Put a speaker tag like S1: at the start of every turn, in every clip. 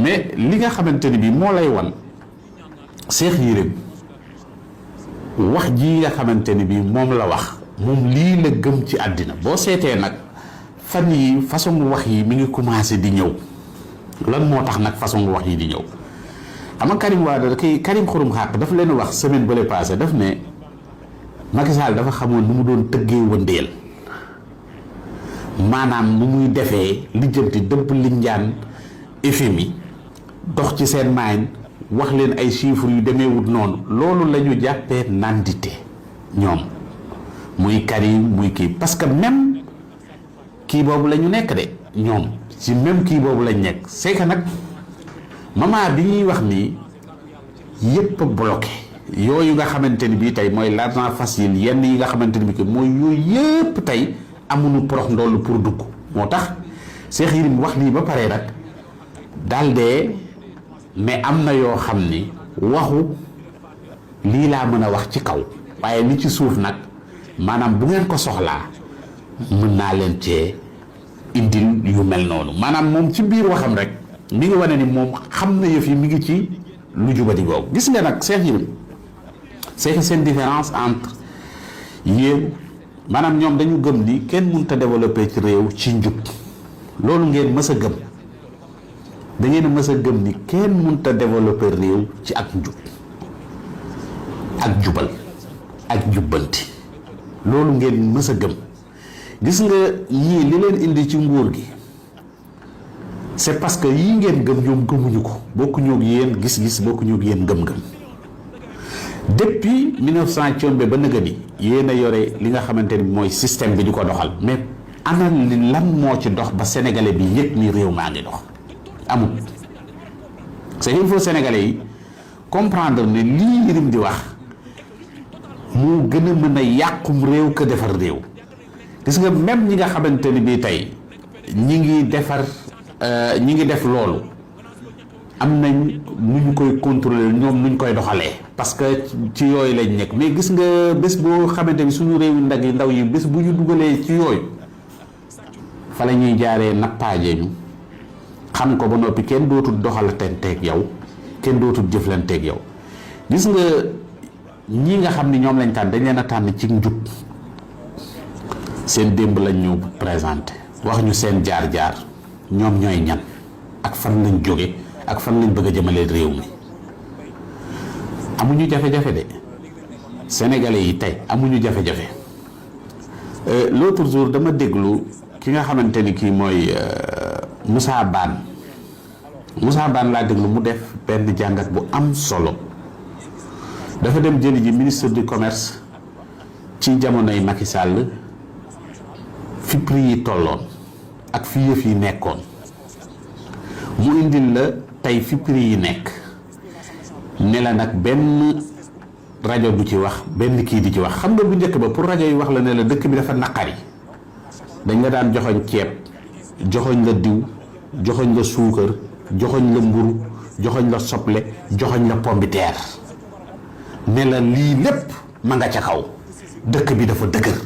S1: mais li nga xamante ni bii moo lay wan Cheikh Yérim wax ji nga xamante ni bii moom la wax moom lii la gëm ci àddina. boo seetee nag fan yi façon wax yi mi ngi commencé di ñëw. lan moo tax nag façon wax yi di ñëw xam nga Karim Wade Karim Xurum Xaq dafa leen wax semaine bële passé daf ne Macky Sall dafa xamoon nu mu doon tëggee wëndeel maanaam nu muy defee lijjanti dëbb linjaan FMI dox ci seen maayin wax leen ay chiffres yu demeewut noonu loolu la ñu jàppee nandite ñoom muy Karim muy kii parce que même kii boobu la ñu nekk de ñoom ci même kii boobu lañ nekk c'est que nag moment bi ñuy wax nii yépp bloqué yooyu nga xamante ni bii tey mooy l'argent facile yenn yi nga xamante ni bii mooy yooyu yépp tey amuñu porox ndoll pour dugg moo tax Cheikh Yérim wax lii ba pare nag daal de mais am na yoo xam ni waxu lii laa mën a wax ci kaw waaye li ci suuf nag maanaam bu ngeen ko soxlaa mën naa leen cee indil yu mel noonu maanaam moom ci biir waxam rek mi ngi wane ni moom xam na yëf yi mi ngi ci lu jubadi googu gis nga nag Cheikh Yérim c'est que seen différence entre yéen maanaam ñoom dañu gëm ni kenn mënut a développer ci réew ci njub loolu ngeen mës a gëm da ngeen mës a gëm ni kenn mënut a développer réew ci ak njub ak jubal ak jubbanti loolu ngeen mës a gëm gis nga yii li leen indi ci nguur gi c'est parce que yii ngeen gëm ñoom gëmuñu ko bokkuñu ak yéen gis-gis bokkuñu ak yéen gëm-gëm depuis 1900 Thiombe ba nëgë ni yéen a yore li nga xamante ni mooy système bi di ko doxal mais ana li lan moo ci dox ba sénégalais bi yëg ni réew maa ngi dox amul c'est il faut sénégalais yi comprendre ne lii Yérim di wax moo gën a mën a yàqum réew que defar réew gis nga même ñi nga xamante ni bii tey ñi ngi defar ñi ngi def loolu am nañ nu ñu koy contrôler ñoom nu ñu koy doxalee parce que ci yooyu lañ nekk mais gis nga bés boo xamante ni suñu réew yi ndaw yi bés bu ñu dugalee ci yooyu fa la ñuy jaaree nappaaje ñu xam ko ba noppi kenn dootul doxalatenteeg yow kenn dootul jëflanteeg yow gis nga ñii nga xam ni ñoom lañ tànn dañ leen a tànn ci njub seen démb lañ ñu présenté wax ñu seen jaar-jaar ñoom ñooy ñan ak fan lañ jóge ak fan lañ bëgg a jëmale réew mi amuñu jafe-jafe de sénégalais yi tey amuñu jafe-jafe l'autre jour dama déglu ki nga xamante ni kii mooy Moussa Bane laa déglu mu def benn jàngat bu am solo dafa dem jëli ji ministre du commerce ci jamonoy Macky Sall fi prix yi tolloon ak fi yëf yi nekkoon mu indil la tey fi prix yi nekk ne la nag benn rajo du ci wax benn kii di ci wax xam nga bu njëkk ba pour rajo yi wax la ne la dëkk bi dafa naqari dañ la daan joxoñ ceeb joxoñ la diw joxoñ la suukar joxoñ la mburu joxoñ la soble joxoñ la pombiteer ne la lii lépp ma nga ca kaw dëkk bi dafa dëgër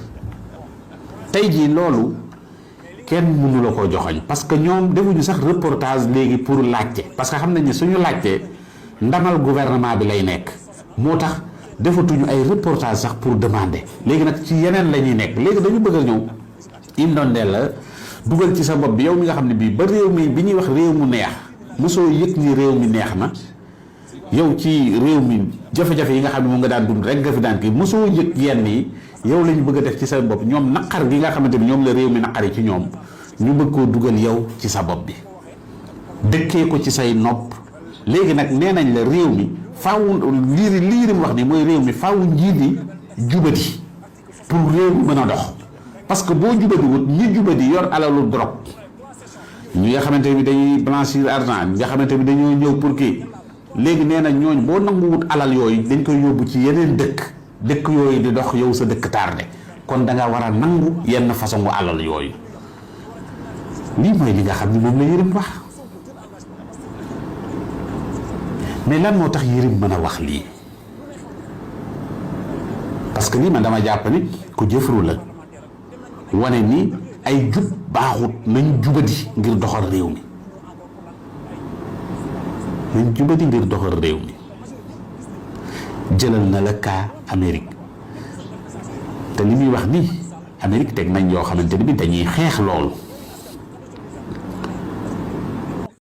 S1: tey jii loolu kenn mënu la koo joxoñ parce que ñoom defuñu sax reportage léegi pour laajte parce que xam nañ ne suñu laajtee ndamal gouvernement bi lay nekk moo tax defatuñu ay reportage sax pour demander léegi nag ci yeneen la ñuy nekk léegi dañu bëgg a ñëw indondeel la dugal ci sa bopp bi yow mi nga xam ne bii ba réew mi bi ñuy wax réew mu neex mosoo yëg ni réew mi neex na yow ci réew mi jafe-jafe yi nga xam ne moom nga daan dund rek nga fi daan kii mosoo yëg yenn yi yow lañu bëgg a def ci sa bopp ñoom naqar gi nga xamante ni ñoom la réew mi naqari ci ñoom ñu bëgg koo dugal yow ci sa bopp bi dëkkee ko ci say nopp léegi nag nee nañ la réew mi faaw liirim wax ni mooy réew mi faaw njiit yi jubadi pour réew mi mën a dox parce que boo jubadiwut ñi jubadi yor alalu drogue ñi nga xamante ni dañuy blanchir argent ñi nga xamante ni dañoo ñëw pour kii léegi nee na ñooñ boo nanguwut alal yooyu dañ koy yóbbu ci yeneen dëkk yooyu di dox yow sa dëkk tardé kon da nga war a nangu yenn façon gu alal yooyu lii mooy li nga xam ni moom la Yérim wax mais lan moo tax Yérim mën a wax lii parce que lii man dama jàpp ni ku jëfru la wane ni ay jub baaxut nañ jubadi ngir doxal réew mi nañ jubadi ngir doxal réew mi. jëlal na la cas Amérique te li muy wax ni Amérique teg nañ yoo xamante ni bi dañuy xeex loolu